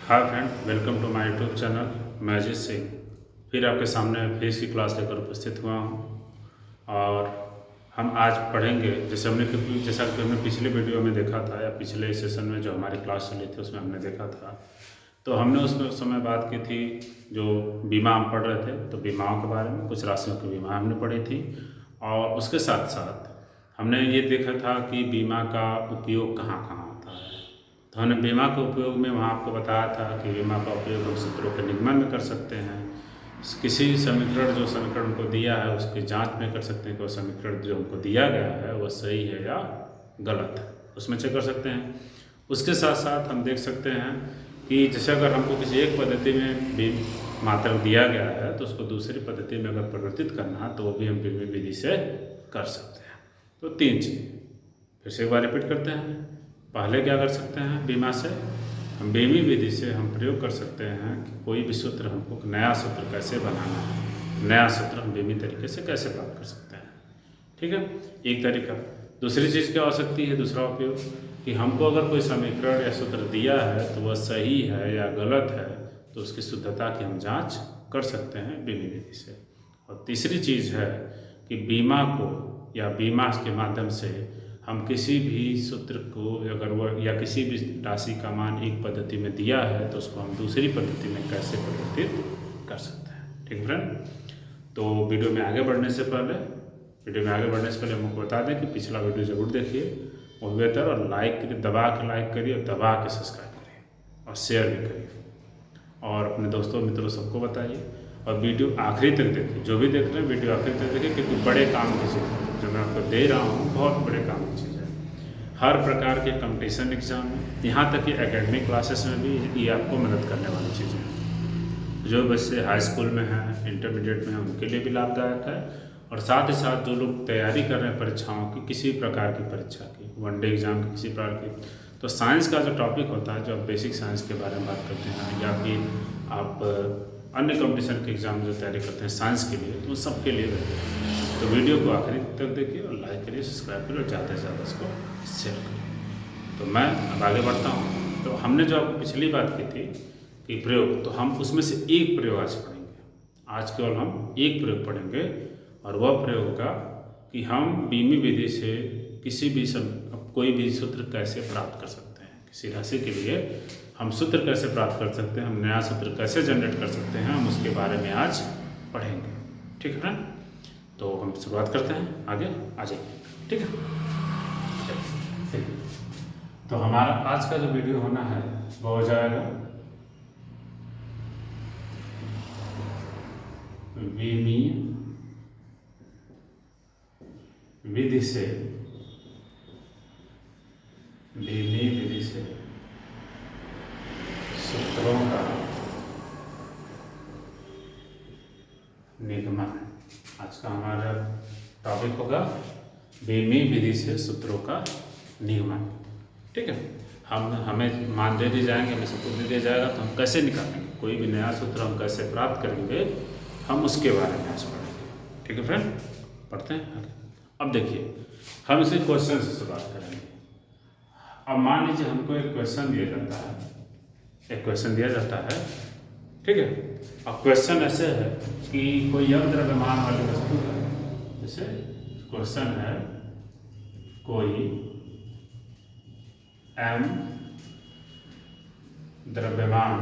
Hi friend, welcome to my YouTube channel. मैं अजीत सिंह फिर आपके सामने फिजिक्स की क्लास लेकर उपस्थित हुआ हूँ। और हम आज पढ़ेंगे जैसा कि हमने पिछले वीडियो में देखा था या पिछले सेशन में जो हमारी क्लास चली थी उसमें हमने देखा था। तो हमने उस समय बात की थी, जो बीमा हम पढ़ रहे थे, तो बीमाओं के बारे में कुछ राशियों की बीमा हमने पढ़ी थी। और उसके साथ साथ हमने ये देखा था कि बीमा का उपयोग कहाँ कहाँ होता है। तो हमने बीमा के उपयोग में वहाँ आपको बताया था कि बीमा का उपयोग हम सूत्रों के निगमन में कर सकते हैं। किसी समीकरण जो समीकरण हमको दिया है उसकी जांच में कर सकते हैं कि वो समीकरण जो हमको दिया गया है वो सही है या गलत है, उसमें चेक कर सकते हैं। उसके साथ साथ हम देख सकते हैं कि जैसे अगर हमको किसी एक पद्धति में भी मात्रक दिया गया है तो उसको दूसरी पद्धति में अगर परिवर्तित करना है तो वो भी हम बीमा विधि से कर सकते हैं। तो तीन चीज़ फिर से एक बार रिपीट करते हैं। पहले क्या कर सकते हैं, बीमा से हम बीमी विधि से हम प्रयोग कर सकते हैं कि कोई भी सूत्र हमको नया सूत्र कैसे बनाना है, नया सूत्र हम बीमी तरीके से कैसे प्राप्त कर सकते हैं। ठीक है, एक तरीका। दूसरी चीज़ क्या हो सकती है, दूसरा उपयोग कि हमको अगर कोई समीकरण या सूत्र दिया है तो वह सही है या गलत है तो उसकी शुद्धता की हम जाँच कर सकते हैं बीमी विधि से। और तीसरी चीज़ है कि बीमा को या बीमा के माध्यम से हम किसी भी सूत्र को अगर वह या किसी भी राशि का मान एक पद्धति में दिया है तो उसको हम दूसरी पद्धति में कैसे परिवर्तित कर सकते हैं। ठीक फ्रेंड, तो वीडियो में आगे बढ़ने से पहले हम आपको बता दें कि पिछला वीडियो ज़रूर देखिए, वो बेहतर, और लाइक करिए, दबा के लाइक करिए और दबा के सब्सक्राइब करिए और शेयर भी करिए और अपने दोस्तों मित्रों सबको बताइए। और वीडियो आखिरी तक देखिए, जो भी देख रहे हैं वीडियो आखिरी तक देखिए, क्योंकि बड़े काम की चीज़ है जो मैं आपको दे रहा हूँ, बहुत बड़े काम की चीज़ है। हर प्रकार के कंपटीशन एग्जाम में, यहाँ तक कि एकेडमिक क्लासेस में भी ये आपको मदद करने वाली चीज़ है। जो बच्चे हाई स्कूल में हैं, इंटरमीडिएट में हैं, उनके लिए भी लाभदायक है। और साथ ही साथ जो लोग तैयारी कर रहे हैं परीक्षाओं की, किसी प्रकार की परीक्षा की, वनडे एग्जाम की, किसी प्रकार की, तो साइंस का जो टॉपिक होता है, जो आप बेसिक साइंस के बारे में बात करते हैं या फिर आप अन्य कंपटीशन के एग्जाम जो तैयारी करते हैं साइंस के लिए, तो उन सब के लिए रहते हैं। तो वीडियो को आखिरी तक देखिए और लाइक करिए, सब्सक्राइब करिए और ज़्यादा से ज़्यादा इसको शेयर करिए। तो मैं अब आगे बढ़ता हूँ। तो हमने जो आपको पिछली बात की थी कि प्रयोग, तो हम उसमें से एक प्रयोग आज पढ़ेंगे। आज केवल हम एक प्रयोग पढ़ेंगे और वह प्रयोग होगा कि हम बीमी विधि से किसी भी कोई भी सूत्र कैसे प्राप्त कर सकते हैं। किसी राशि के लिए हम सूत्र कैसे प्राप्त कर सकते हैं, हम नया सूत्र कैसे जनरेट कर सकते हैं, हम उसके बारे में आज पढ़ेंगे। ठीक है ना, तो हम शुरुआत करते हैं, आगे आ जाइए। ठीक है, चलिए। तो हमारा आज का जो वीडियो होना है वो हो जाएगा बीमी विधि से सूत्रों का निगमन। आज का हमारा टॉपिक होगा बीमी विधि से सूत्रों का निगमन। ठीक है, हमें मान दे दिए जाएंगे, हमें सूत्र दे दिया जाएगा, तो हम कैसे निकालेंगे, कोई भी नया सूत्र हम कैसे प्राप्त करेंगे, हम उसके बारे में आज पढ़ेंगे। ठीक है फ्रेंड, पढ़ते हैं आगे। अब देखिए, हम इसे क्वेश्चन से शुरुआत करेंगे। अब मान लीजिए हमको एक क्वेश्चन दिया जाता है, ठीक है। अब क्वेश्चन ऐसे है कि कोई यम द्रव्यमान वाली वस्तु है। जैसे क्वेश्चन है कोई m द्रव्यमान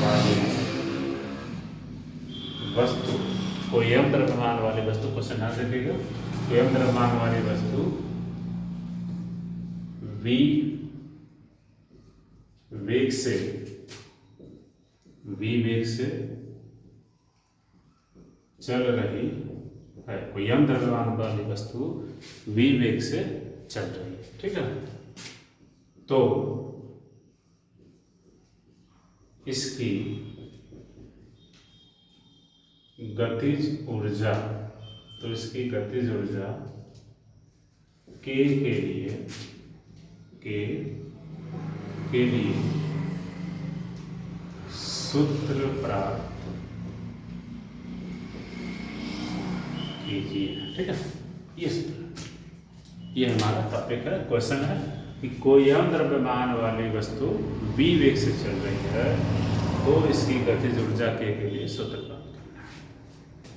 वाली वस्तु, कोई m द्रव्यमान वाली वस्तु, क्वेश्चन ध्यान से देखिएगा, कोई m द्रव्यमान वाली वस्तु v वेग से चल रही है। कोई m द्रव्यमान वाली वस्तु v वेग से चल रही है। ठीक है, तो इसकी गतिज ऊर्जा k के लिए सूत्र प्राप्त कीजिए। ठीक है, ये सूत्र, ये हमारा टॉपिक है, क्वेश्चन है। कि कोई m द्रव्यमान वाली वस्तु v वेग से चल रही है तो इसकी गतिज ऊर्जा k के लिए सूत्र प्राप्त करना है।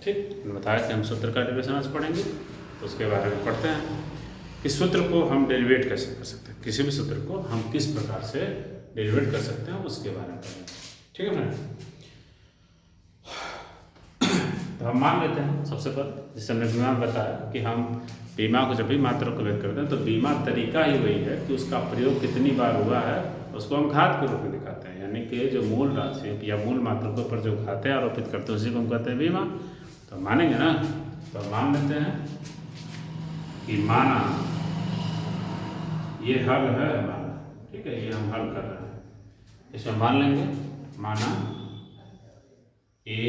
ठीक, बताया कि हम सूत्र का डेरिवेशन आज पढ़ेंगे, तो उसके बारे में पढ़ते हैं कि सूत्र को हम डेरिवेट कैसे कर सकते हैं, किसी भी सूत्र को हम किस प्रकार से डेरिवेट कर सकते हैं उसके बारे में पढ़ेंगे। ठीक है फ्रेंड, तो हम मान लेते हैं सबसे पहले, जैसे हमने बीमा बताया कि हम बीमा को जब भी मात्रा को व्यक्त करते हैं तो बीमा तरीका ही वही है कि उसका प्रयोग कितनी बार हुआ है उसको हम घात के रूप में दिखाते हैं, यानी कि जो मूल राशि या मूल मात्रा के ऊपर जो घातें आरोपित करते हैं उसी को हम कहते हैं बीमा। तो मानेंगे ना, तो मान लेते हैं कि माना ये हल है हमारा, ठीक है, ये हम हल कर रहे हैं, इसमें मान लेंगे माना ए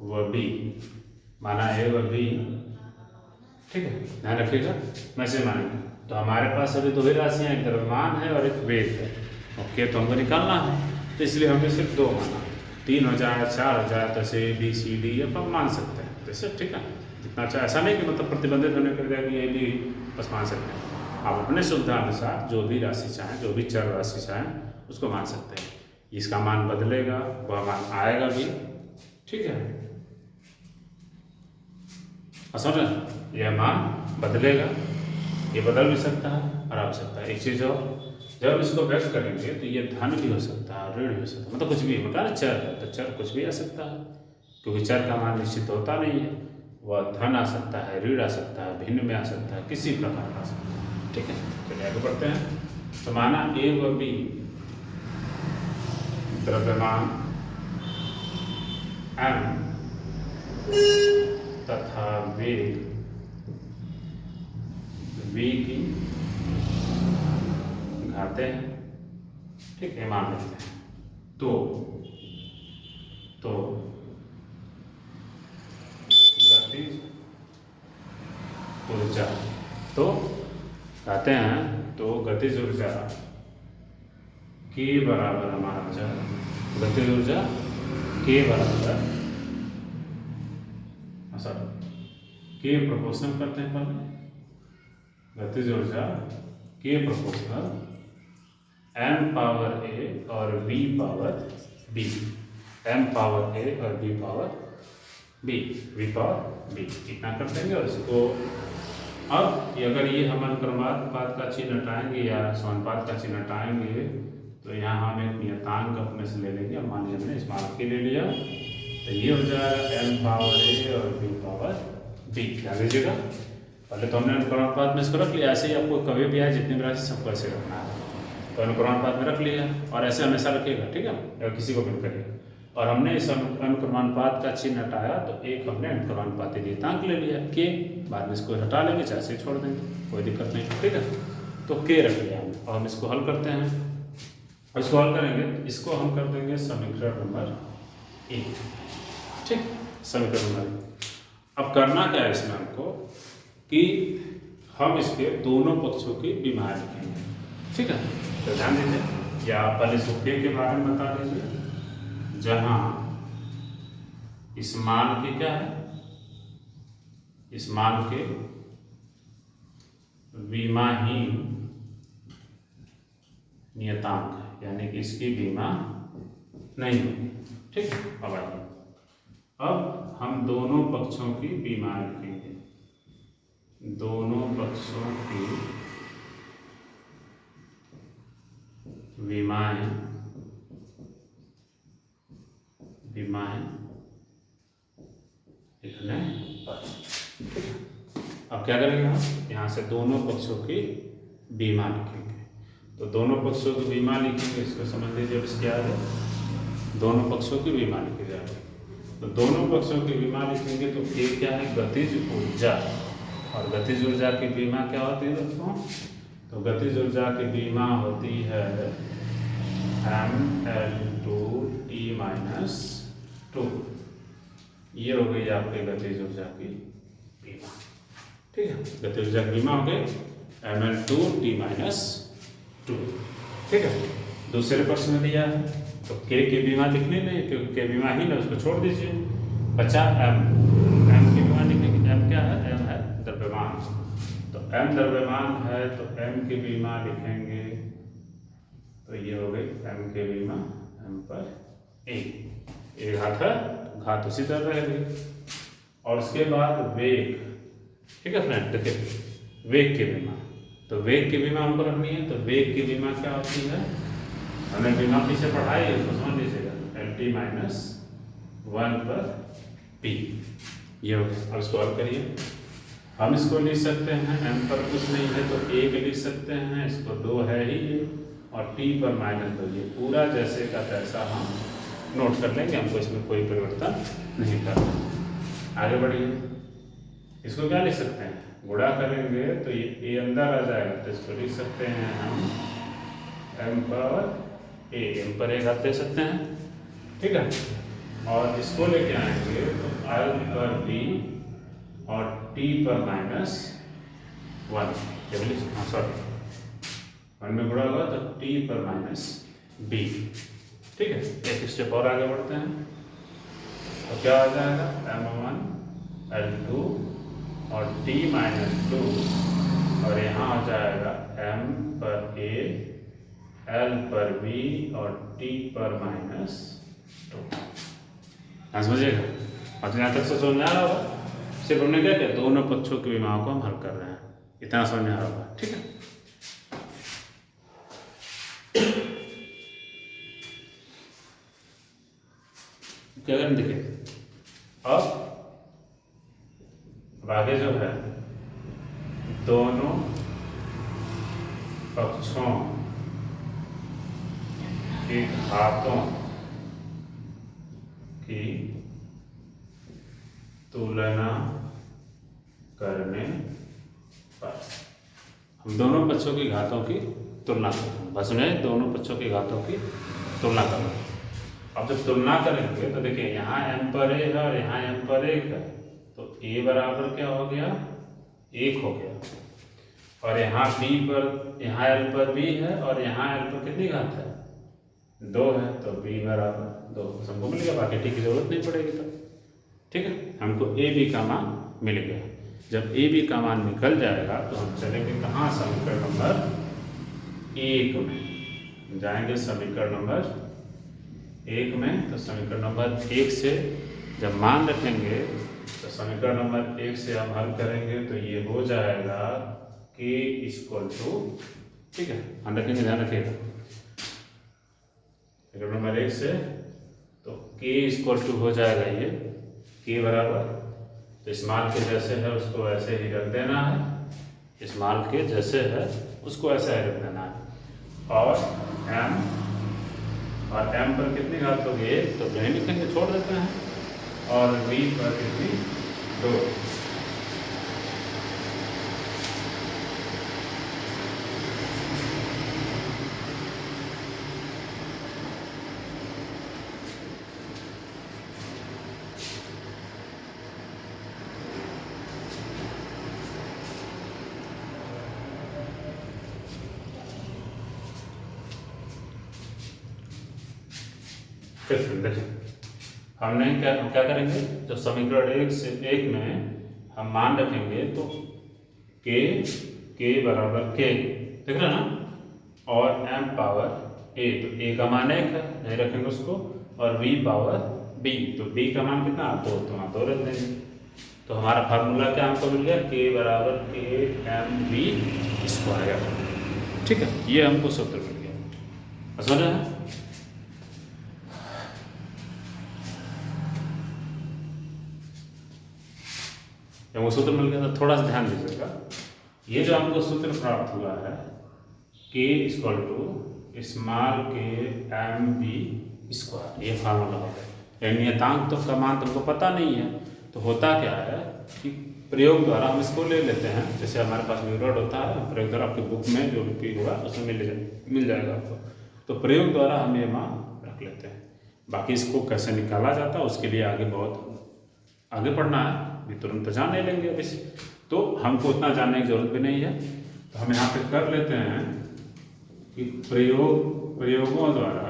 व बी, माना ए व बी, ठीक है, ध्यान रखिएगा, मैं से मानेंगे। तो हमारे पास अभी दो ही राशियाँ, एक द्रव्यमान है और एक वेग है, ओके, तो हमको निकालना है, तो इसलिए हमने सिर्फ दो माना, 3 हो जाए 4 हो जाए, तो ऐसे बी सी डी अब हम मान सकते हैं, जैसे ठीक है, जितना अच्छा, ऐसा नहीं कि मतलब प्रतिबंधित होने कर जाए कि ये भी बस मान सकते हैं, आप अपने सुविधा अनुसार जो भी राशि चाहें, जो भी चर राशि चाहें उसको मान सकते हैं। इसका मान बदलेगा, वह मान आएगा भी, ठीक है, समझ रहे, यह मान बदलेगा, ये बदल भी सकता है और आ भी सकता है। एक चीज़ और, जब इसको व्यक्त करेंगे तो ये धन भी हो सकता है, ऋण भी हो सकता है, मतलब कुछ भी, मतलब चर है तो चर कुछ भी आ सकता है, क्योंकि चर का मान निश्चित होता नहीं है, वह धन आ सकता है, ऋण आ सकता है, भिन्न में आ सकता है, किसी प्रकार का आ सकता है। ठीक है, चलिए आगे बढ़ते हैं। तो माना ए व बी द्रव्यमान एम तथा वेग v की घातें हैं, ठीक है, मान लेते हैं। तो गतिज ऊर्जा, तो कहते हैं तो गतिज ऊर्जा के बराबर हमारा हो जाएगा, गतिज ऊर्जा के बराबर के प्रोपोर्शनल करते हैं पहले, गतिज ऊर्जा के प्रोपोर्शनल m पावर a और v power b, m power a और v power b, v power b, इतना कर देंगे। और इसको अब अगर ये हम अनुक्रमानुपात का चिन्ह हटाएंगे या समानुपात का चिन्ह हटाएंगे तो यहाँ हम एक नियतांक अपने से ले लेंगे। मान लीजिए हमने इस मान के ले लिया, तो ये हो जाएगा m पावर a और v पावर b। ध्यान दीजिएगा, पहले तो हमने अनुक्रमानुपात में इसको रख लिया, ऐसे ही आपको कभी भी आए जितनी भी राशि सबको ऐसे रखना है, तो अनुक्रमानुपात में रख लिया और ऐसे हमेशा रखिएगा, ठीक है, अगर किसी को भी करिएगा। और हमने इस अनुक्रमानुपात का चिन्ह हटाया तो एक हमने अनुक्रमानुपाती नियतांक ले लिया के, बाद में इसको हटा लेंगे, चाहे से छोड़ देंगे, कोई दिक्कत नहीं, ठीक है। तो के रख लिया हमने और हम इसको हल करते हैं, और इसको हल करेंगे, इसको हम कर देंगे समीकरण नंबर 1, ठीक, समीकरण नंबर 1। अब करना क्या है इसमें हमको कि हम इसके दोनों पक्षों की बीमा लिखेंगे, ठीक है। तो ध्यान दीजिए, या पहले इसको के बारे में बता दीजिए, जहाँ इस मान के क्या है, इस मान के बीमाहीन नियतांक है, यानी कि इसकी बीमा नहीं होगी, ठीक है। अब आइए, अब हम दोनों पक्षों की बीमा लिखेंगे, दोनों पक्षों की बीमाएं लिखने पर, अब क्या करेंगे हम, यहाँ से दोनों पक्षों की बीमा लिखेंगे। तो दोनों पक्षों की बीमा लिखेंगे, इसको समझ लीजिए, अब इसके आगे दोनों पक्षों की बीमा लिखी जाएगी। तो दोनों पक्षों की बीमा लिखेंगे तो एक क्या है, गतिज ऊर्जा, और गतिज ऊर्जा की बीमा क्या होती है दोस्तों, तो गतिज ऊर्जा की बीमा होती है mL2T-2, ये हो गई आपके गतिज ऊर्जा की बीमा, ठीक है। गतिज ऊर्जा की बीमा हो गई mL2T-2, ठीक है। दूसरे पक्ष में दिया है तो के की बीमा लिखनी नहीं, क्योंकि के बीमा ही ना, उसको छोड़ दीजिए, बचा m की बीमा लिखने की, m क्या है, m है द्रव्यमान, तो m द्रव्यमान है तो m की विमा लिखेंगे, तो ये हो गई m की विमा m पर a, ये घात है, घात उसी तरह रहेगी। और उसके बाद वेग, ठीक है फ्रेंड, देखिए वेग की विमा, तो वेग की विमा हमको रखनी है, तो वेग की विमा क्या होती है, हमने विमा पीछे पढ़ाई है, उसको समझ लीजिएगा, LT माइनस 1 पर P, ये हो गया। अब इसको हल करिए, हम इसको लिख सकते हैं m पर कुछ नहीं है तो 1 लिख सकते हैं, इसको 2 है ही ये, और t पर माइनस 2, ये पूरा जैसे का तैसा हम नोट कर लेंगे, हमको इसमें कोई परिवर्तन नहीं करना। आगे बढ़िए, इसको क्या लिख सकते हैं, गुणा करेंगे तो ये a अंदर आ जाएगा, तो इसको लिख सकते हैं हम m पर a घात दे सकते हैं, ठीक है। और इसको लेके आएंगे तो l पर b और t पर माइनस 1, सॉरी 1 में गुणा होगा तो t पर माइनस b, ठीक है। एक स्टेप और आगे बढ़ते हैं, तो क्या आ जाएगा m1 l2 और t माइनस 2, और यहाँ आ जाएगा m पर a l पर b और t पर माइनस 2। समझिएगा, और यहाँ तक से समझ में आ रहा होगा, सिर्फ हमने क्या किया, दोनों पक्षों की विमाओं को हम हल कर रहे हैं, इतना समझ में आ रहा होगा, ठीक है। क्या करें, देखिए अब आगे जो है दोनों पक्षों की घातों की तुलना करने पर, हम दोनों पक्षों की घातों की तुलना करेंगे, बस में दोनों पक्षों की घातों की तुलना करेंगे। अब जब तुलना करेंगे तो देखिए यहाँ m पर a है और यहाँ m पर 1 है, तो a बराबर क्या हो गया, 1 हो गया, और यहाँ b पर, यहाँ l पर b है और यहाँ l पर कितनी घात है, 2 है, तो b बराबर 2 सबको मिल गया, बाकी t की जरूरत नहीं पड़ेगी तब, ठीक है। हमको a b का मान मिल गया। जब a b का मान निकल जाएगा तो हम चलेंगे कहाँ, समीकरण नंबर 1 में जाएंगे, समीकरण नंबर 1 में, तो समीकरण नंबर 1 से जब मान रखेंगे तो समीकरण नंबर 1 से हम हल करेंगे तो ये हो जाएगा k इक्वल टू, ठीक है, ध्यान रखेंगे, ध्यान रखिएगा, समीकरण नंबर 1 से तो k इक्वल टू हो जाएगा ये k बराबर, तो इस मान के जैसे है उसको ऐसे ही रख देना है, इस मान के जैसे है उसको ऐसे ही रख देना है, और m पर कितनी घात होगी, 1, तो नहीं लिखेंगे, छोड़ देते हैं, और v पर कितनी, 2। देखिए हमने क्या करेंगे, जब समीकरण 1 में हम मान रखेंगे तो k बराबर k, देख रहे हैं ना, और m पावर a, तो a का मान 1 है, नहीं रखेंगे उसको, और v पावर b, तो b का मान कितना, 2, तो वहाँ 2 रख देंगे, तो हमारा फार्मूला क्या हमको मिल गया, k बराबर kmv स्क्वायर, ठीक है, ये हमको सूत्र मिल गया, समझ रहे हैं। जब वो सूत्र मिल गया तो थोड़ा सा ध्यान दीजिएगा, ये जो हमको सूत्र प्राप्त हुआ है k equal to small k m v square, ये फार्मूला हो गया। नियतांक तो का मान तुमको पता नहीं है, तो होता क्या है कि प्रयोग द्वारा हम इसको ले लेते हैं, जैसे हमारे पास मेथड होता है, प्रयोग द्वारा आपकी बुक में जो भी होगा उसमें मिल जाएगा आपको, तो प्रयोग द्वारा हम ये मान रख लेते हैं। बाकी इसको कैसे निकाला जाता है उसके लिए आगे बहुत आगे पढ़ना है, भी तुरंत जान नहीं लेंगे अभी, तो हमको उतना जानने की जरूरत भी नहीं है, तो हम यहाँ पे कर लेते हैं कि प्रयोगों द्वारा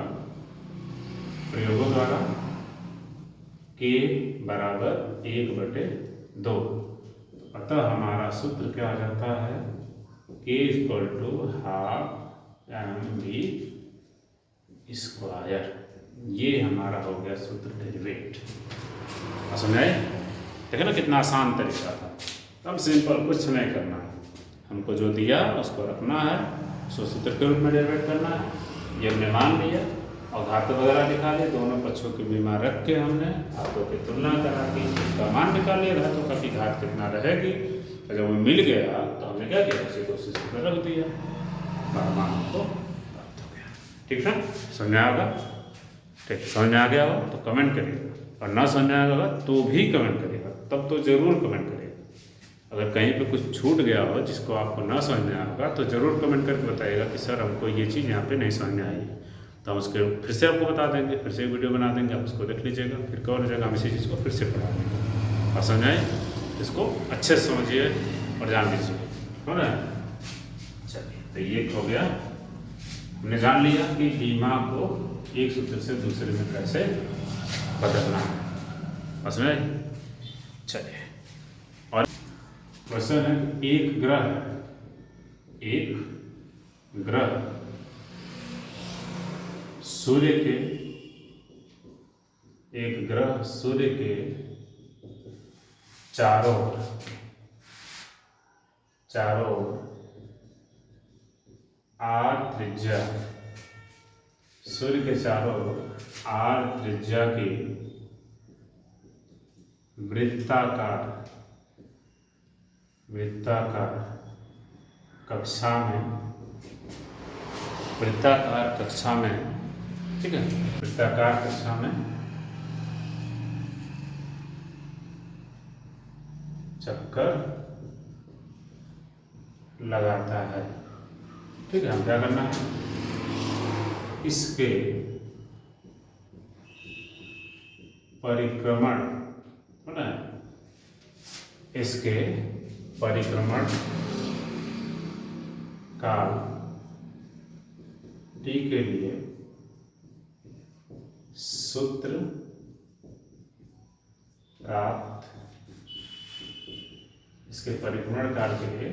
k बराबर 1/2, अतः हमारा सूत्र क्या हो जाता है, k equal to half mv square. ये हमारा हो गया सूत्र डेरिवेट। समझाए? देखो ना कितना आसान तरीका था। अब सिंपल, कुछ नहीं करना है, हमको जो दिया उसको रखना है, उसको सूत्र के रूप में डेरिवेट करना है। ये हमने मान लिया और घात वगैरह दिखा दिए, दोनों पक्षों की बीमा रख के हमने घातों की तुलना करा के इसका मान निकाल लिया घातों का कि घात कितना रहेगी। और जब वो मिल गया तो हमने क्या किया, उसी को उसी सूत्र रख दिया, मान को प्राप्त हो गया। ठीक है, समझ में आएगा? ठीक, समझ में आ गया हो तो कमेंट करिएगा, और ना समझ में आएगा तो भी कमेंट करिएगा, तब तो ज़रूर कमेंट करिएगा। अगर कहीं पे कुछ छूट गया हो जिसको आपको ना समझ में आएगा तो ज़रूर कमेंट करके बताइएगा कि सर हमको ये चीज़ यहाँ पे नहीं समझ में आई है, तो हम उसके फिर से आपको बता देंगे, फिर से वीडियो बना देंगे, आप उसको देख लीजिएगा, फिर कवर हो जाएगा, हम इसी चीज़ को फिर से पढ़ा देंगे। और समझाएँ, इसको अच्छे से समझिए और जान लीजिए, हो ना? चलिए, तो ये हो गया, हमने जान लिया कि बीमा को एक सूत्र से दूसरे में कैसे बदलना है। समझ? चलिए, और क्वेश्चन है, एक ग्रह सूर्य के चारों ओर आर त्रिज्या, सूर्य के चारों ओर आर त्रिज्या की वृत्ताकार कक्षा में, ठीक है, वृत्ताकार कक्षा में चक्कर लगाता है। ठीक है, हम क्या करना है, इसके परिक्रमण काल t के लिए सूत्र प्राप्त, इसके परिक्रमण काल के लिए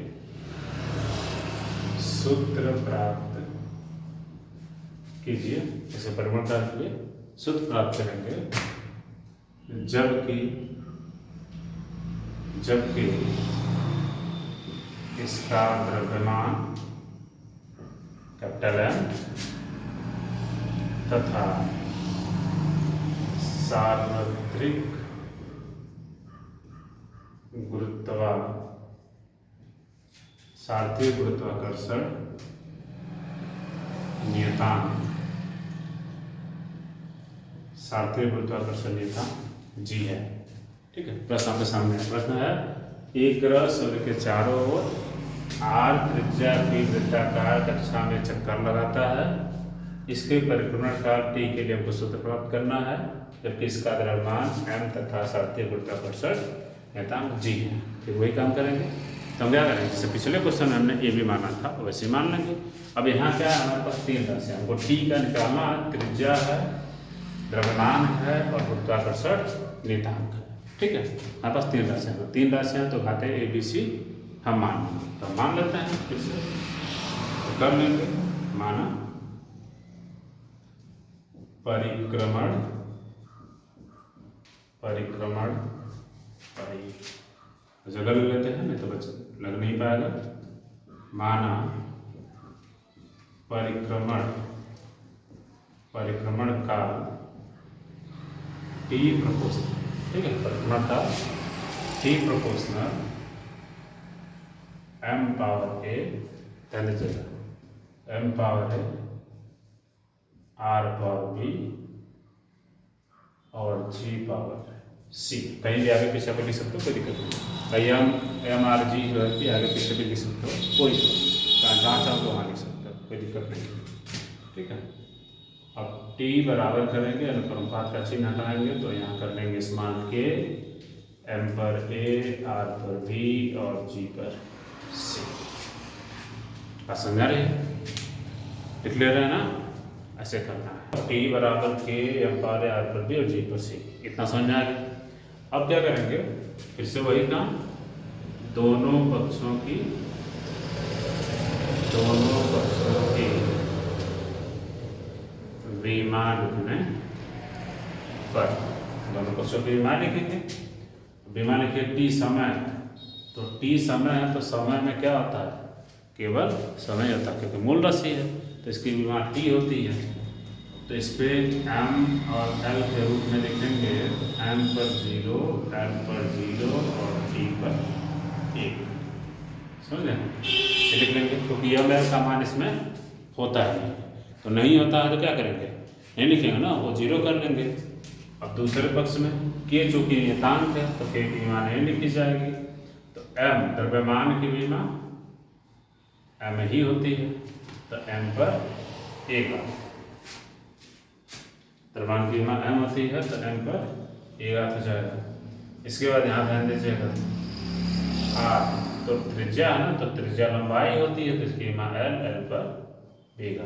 सूत्र प्राप्त कीजिए। इसे परिक्रमण काल के लिए सूत्र प्राप्त करेंगे जबकि इसका द्रव्यमान कैपिटल M तथा सार्वत्रिक गुरुत्वाकर्षण नियतांक G है। ठीक है, प्रश्न आपके सामने है। प्रश्न है, एक ग्रह सूर्य के चारों ओर आर त्रिज्या की वृत्ताकार कक्षा में चक्कर लगाता है, इसके परिक्रमण काल t के लिए हमको सूत्र प्राप्त करना है, जबकि इसका द्रव्यमान m तथा सापेक्षिक गुरुत्वाकर्षण नियतांक g है। फिर वही काम करेंगे, तो हम क्या करेंगे, जैसे पिछले क्वेश्चन में हमने a भी माना था वैसे मान लेंगे। अब यहाँ क्या है, हमारे पास तीन राशि, हमको t का निकालना, त्रिज्या है, द्रव्यमान है और गुरुत्वाकर्षण नियतांक है। ठीक है, हमारे पास तीन राशियाँ, तो घाते a b c हम मान लेंगे, तो हम मान लेते हैं, फिर से तो कर लेंगे। माना परिक्रमण जगह लग लेते हैं, नहीं तो बच्चे लग नहीं पाएगा। माना परिक्रमण का t प्रोपोर्शनल, ठीक है, परिक्रमण का t proportional m power a, पहले जगह m power a r power b और g पावर c, कहीं भी आगे पीछे पे लिख सकते हो, कोई दिक्कत नहीं। m r g जो है कि आगे पीछे भी लिख सकते हो, कोई जहाँ चाहो तो वहाँ लिख सकते हो, कोई दिक्कत नहीं। ठीक है, अब t बराबर करेंगे, अनुपात का चिन्ह हटाएंगे, तो यहाँ कर लेंगे स्मॉल k, m पर a, r पर b और g पर c। बात समझा रहे हैं? लिख ले रहे हैं ना, ऐसे करना है। t बराबर k, m पर a, r पर b और g पर c, इतना समझ में आ गया। अब क्या करेंगे, फिर से वही काम, दोनों पक्षों की विमा लिखने पर, दोनों पक्षों की विमा लिखेंगे। विमा लिखे टी समय, तो टी समय है तो समय में क्या होता है, केवल समय होता है क्योंकि मूल राशि है, तो इसकी विमा टी होती है। तो इस पर एम और एल के रूप में लिखेंगे, एम पर 0, एल पर 0 और टी पर 1, समझ गए, ये लिख लेंगे क्योंकि यह एल का मान इसमें होता है, तो नहीं होता है तो क्या करेंगे, नहीं लिखेंगे ना, वो 0 कर लेंगे। अब दूसरे पक्ष में के चूंकि नियतांक है तो के की विमा नहीं लिखी जाएगी, तो एम द्रव्यमान की विमा एम ही होती है, तो एम पर 1 द्रव्यमान की विमा एम होती है तो एम पर 1 हो जाएगा। इसके बाद यहाँ ध्यान दीजिएगा आर, तो त्रिज्या है ना, तो त्रिज्या लंबाई होती है तो इसकी विमा एल, एल पर 1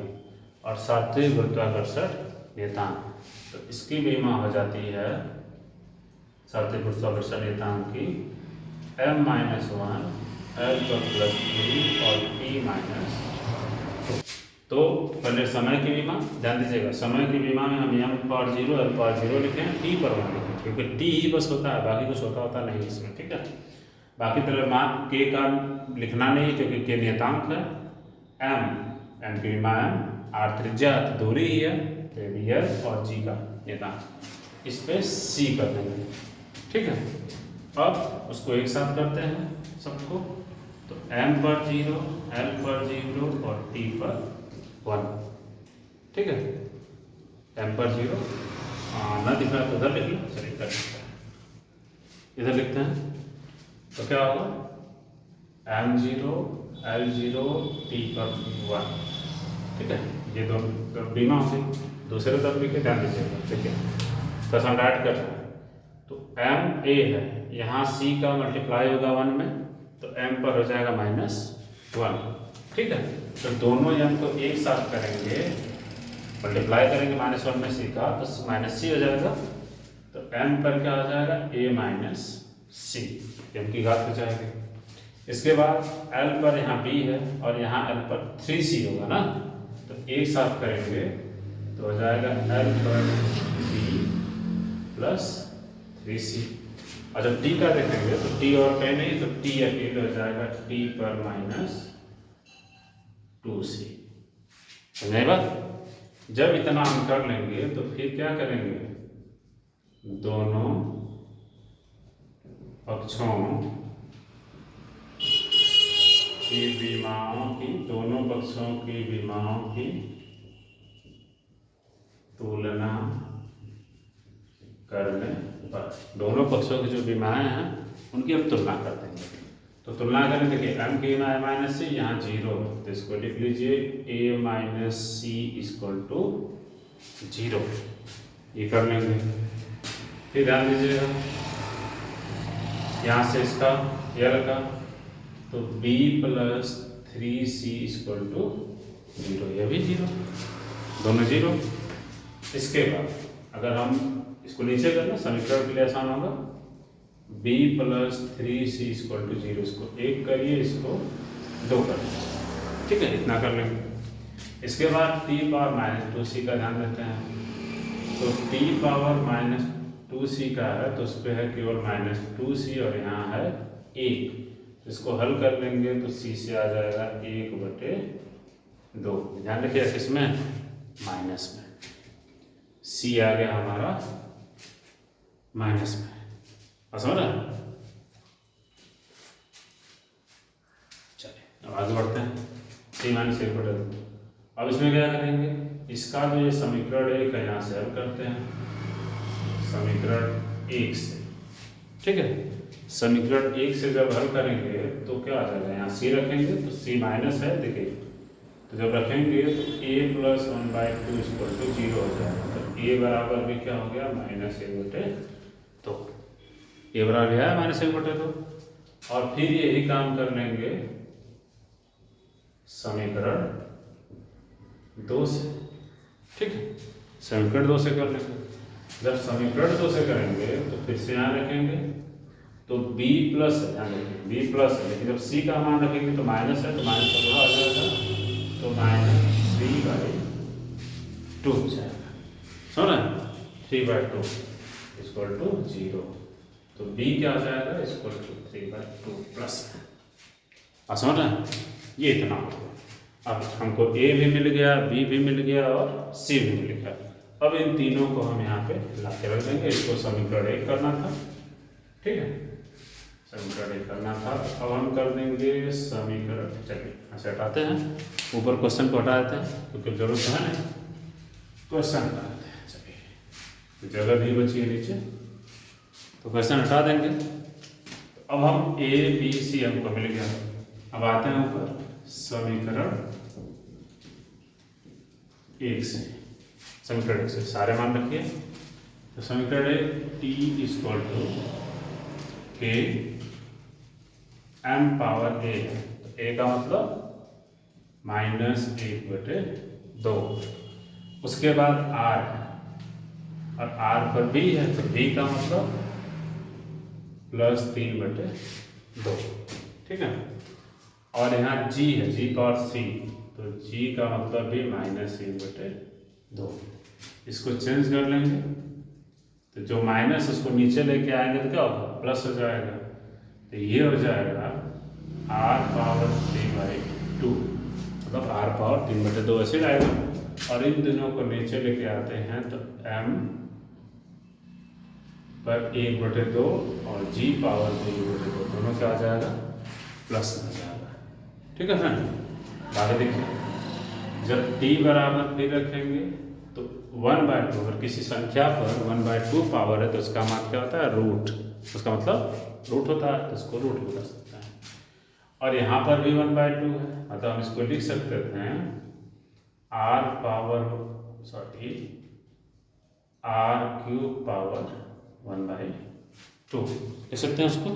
और सात्विक गुरुत्वाकर्षण नियतांक, तो इसकी विमा हो जाती है सात्विक गुरुत्वाकर्षण नियतांक की m-1 एल पर +3 और p-2। तो पहले समय की विमा ध्यान दीजिएगा, समय की विमा में हम m पर 0 एल पर 0 लिखें, t पर 1 लिखें क्योंकि t ही बस होता है, बाकी कुछ होता नहीं इसमें, ठीक है। बाकी तरह मान k का लिखना नहीं क्योंकि k नियतांक है, m की विमा m, r त्रिज्या तो दूरी ही है, तो भी एल और g का नियतांक, इस पे c कर देंगे, ठीक है। अब उसको एक साथ करते हैं सबको, तो m पर 0, l पर 0 और t पर 1, ठीक है। m पर 0 ना दिख रहा तो उधर लिख लो, चलिए इधर लिखते हैं, इधर लिखते हैं तो क्या होगा m0 l0 t पर 1, ठीक है। ये दोनों बीमा हो गई, दूसरे तरफ लिखे ध्यान दीजिएगा, ठीक है। तो हम ऐड कर रहे हैं, तो m a है, यहाँ c का मल्टीप्लाई होगा 1 में, तो m पर हो जाएगा -1, ठीक है। तो दोनों m को एक साथ करेंगे, मल्टीप्लाई करेंगे -1 में c का, तो -c हो जाएगा, तो m पर क्या हो जाएगा a c, m की घात हो जाएगी। इसके बाद l पर यहाँ b है और यहाँ l पर 3c होगा ना, तो एक साथ करेंगे तो हो जाएगा l पर b प्लस 3c, और जब t का देखेंगे तो t और कहीं नहीं, तो t अकेले हो जाएगा t पर -2c, समझे बात। जब इतना हम कर लेंगे तो फिर क्या करेंगे, दोनों पक्षों की विमाओं की, दोनों पक्षों की विमाओं की तुलना करने पर, दोनों पक्षों की जो विमाएं हैं उनकी हम तुलना कर देंगे। तो तुलना करें, देखिए m की विमा -c, यहाँ 0 है तो इसको लिख लीजिए a -c = 0, ये कर लेंगे। फिर ध्यान दीजिएगा यहाँ से इसका l का, तो b + 3c = 0, ये भी 0, दोनों 0। इसके बाद अगर हम इसको नीचे करना समीकरण के लिए आसान होगा, b + 3c = 0, इसको 1 करिए, इसको 2 करिए, ठीक है, इतना कर लेंगे। इसके बाद t पावर -2c का ध्यान देते हैं, तो t पावर -2c का है तो उस पर है केवल -2c और यहाँ है 1, इसको हल कर लेंगे तो c से आ जाएगा 1/2, ध्यान रखिए किसमें, माइनस में, c आ गया हमारा माइनस में, समझ रहे हैं। चलिए अब आगे बढ़ते हैं, c - 1/2। अब इसमें क्या करेंगे, इसका जो ये समीकरण 1 है यहाँ से हल करते हैं, समीकरण 1 से, ठीक है। समीकरण 1 से जब हल करेंगे तो क्या आ जाएगा, यहाँ c रखेंगे तो c माइनस है, देखिए, तो जब रखेंगे तो a + 1/2 = 0 हो जाएगा, तो a बराबर भी क्या हो गया, -1/2, a बराबर है -1/2। और फिर यही काम कर लेंगे समीकरण 2 से, ठीक है, समीकरण 2 से कर लेंगे। जब समीकरण 2 से करेंगे तो फिर से यहाँ रखेंगे तो बी प्लस है, ध्यान रखिए बी प्लस है, लेकिन जब सी का मान रखेंगे तो माइनस है, तो माइनस का थोड़ा आ जाएगा, तो -3/2 हो जाएगा। समझ 3/2 इक्वल टू 0। तो बी क्या हो जाएगा इक्वल टू 3/2 प्लस। समझ रहे हैं, ये इतना हो गया। अब हमको ए भी मिल गया, बी भी मिल गया और सी भी मिल गया। अब इन तीनों को हम यहाँ पे ला के रख देंगे। इसको समीकरण 1 करना था, ठीक है, समीकरण 1 करना था। अब हम कर देंगे समीकरण, चलिए यहाँ से हटाते हैं, ऊपर क्वेश्चन को हटा देते हैं क्योंकि जरूरत है ना, क्वेश्चन हटा देते हैं। चलिए जगह भी बची है नीचे, तो क्वेश्चन हटा देंगे। तो अब हम ए बी सी हमको मिल गया। अब आते हैं ऊपर समीकरण 1 से, समीकरण 1 से सारे मान रखिए। तो समीकरण 1 टी इक्वल टू के एम पावर ए है, तो ए का मतलब -1/2। उसके बाद आर है और आर पर बी है, तो बी का मतलब +3/2, ठीक है। और यहाँ जी है, जी पावर सी, तो जी का मतलब भी -1/2। इसको चेंज कर लेंगे, तो जो माइनस उसको नीचे लेके आएंगे तो क्या होगा, प्लस हो जाएगा। तो ये हो जाएगा r पावर 3/2, मतलब r पावर 3/2 ऐसे आएगा। और इन दोनों को नीचे लेके आते हैं तो m पर 1/2 और g पावर 2/2 दोनों क्या आ जाएगा, प्लस हो जाएगा, ठीक है फ्रेंड। आगे देखिए, जब t बराबर फिर रखेंगे तो 1/2, अगर किसी संख्या पर 1/2 पावर है तो उसका मान क्या होता है, रूट। उसका मतलब रूट होता है, तो इसको रूट भी कर सकते हैं। और यहाँ पर भी 1/2 है, मतलब हम इसको लिख सकते हैं r क्यूब पावर 1/2 लिख सकते हैं उसको,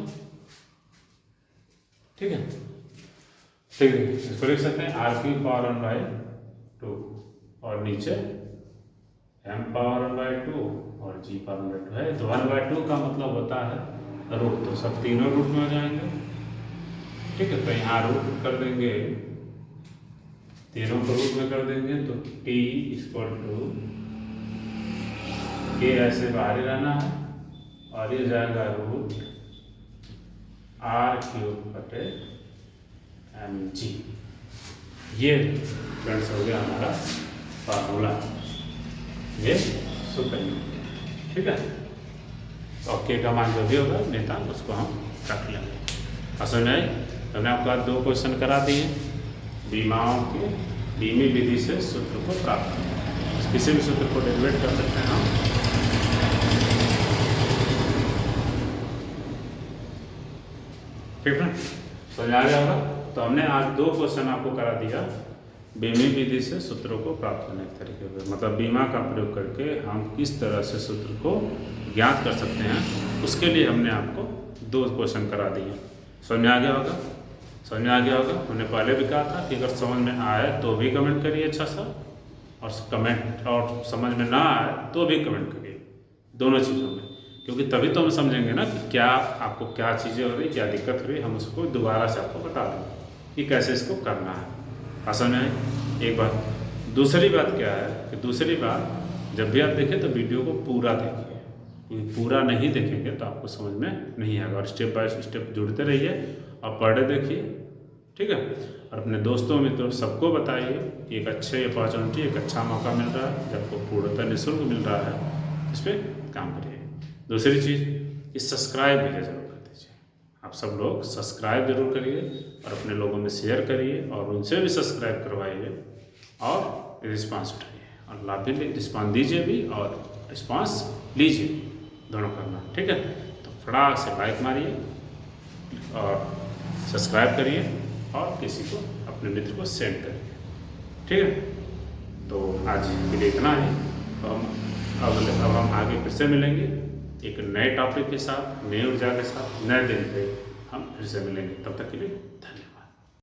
ठीक है। ठीक है, इसको लिख सकते हैं r क्यूब पावर 1/2 और नीचे m पावर 1/2 और g पावर 1/2 है। तो 1/2 का मतलब होता है रूट, तो सब तीनों रूट में हो जाएंगे, ठीक है। तो यहाँ रूट कर देंगे, तीनों को रूट में कर देंगे, तो t इक्वल टू के ऐसे बाहर ही रहना है और ये जाएगा रूट r³/mg। ये फ्रेंड्स हो गया हमारा फार्मूला, ये सूत्र, ठीक है। तो के का मान जो भी होगा नेता उसको हम रख लेंगे। समझ में आई? हमने आपको आज 2 क्वेश्चन करा दिए बीमाओं के बीमी विधि से सूत्र को प्राप्त करना। किसी भी सूत्र को डेरिवेट कर सकते हैं हम। ठीक है, समझ आ गया होगा। तो हमने आज 2 क्वेश्चन आपको करा दिया बीमी विधि से सूत्रों को प्राप्त करने के तरीके पर, मतलब बीमा का प्रयोग करके हम किस तरह से सूत्र को ज्ञात कर सकते हैं, उसके लिए हमने आपको 2 क्वेश्चन करा दिए। समझ में आ गया होगा? समझ में आ गया होगा। हमने पहले भी कहा था कि अगर समझ में आए तो भी कमेंट करिए अच्छा सा, और कमेंट और समझ में ना आए तो भी कमेंट करिए, दोनों चीज़ों में, क्योंकि तभी तो हम समझेंगे ना कि क्या आपको क्या चीज़ें हो रही, क्या दिक्कत हो रही, हम उसको दोबारा से आपको बता देंगे कि कैसे इसको करना है। समझ में आए एक बात। दूसरी बात क्या है कि दूसरी बात, जब भी आप देखें तो वीडियो को पूरा देखिए, क्योंकि पूरा नहीं देखेंगे तो आपको समझ में नहीं आएगा। और स्टेप बाय स्टेप जुड़ते रहिए और पढ़े देखिए, ठीक है। और अपने दोस्तों मित्रों सबको बताइए कि एक अच्छे अपॉर्चुनिटी, एक अच्छा मौका मिल रहा है, जब आपको पूर्णतः निःशुल्क मिल रहा है, इस पर काम करिए। दूसरी चीज़, इस सब्सक्राइब भी जरूर कर दीजिए। आप सब लोग सब्सक्राइब जरूर करिए और अपने लोगों में शेयर करिए और उनसे भी सब्सक्राइब करवाइए और रिस्पांस उठाइए और लाभ भी रिस्पांस दीजिए भी और रिस्पांस लीजिए, दोनों करना, ठीक है। तो फटाक से लाइक मारिए और सब्सक्राइब करिए और किसी को अपने मित्र को सेंड करिए, ठीक है। तो आज के लिए इतना है। तो अब हम आगे फिर से मिलेंगे एक नए टॉपिक के साथ, नई ऊर्जा के साथ, नए दिन पे हम फिर से मिलेंगे। तब तक के लिए धन्यवाद।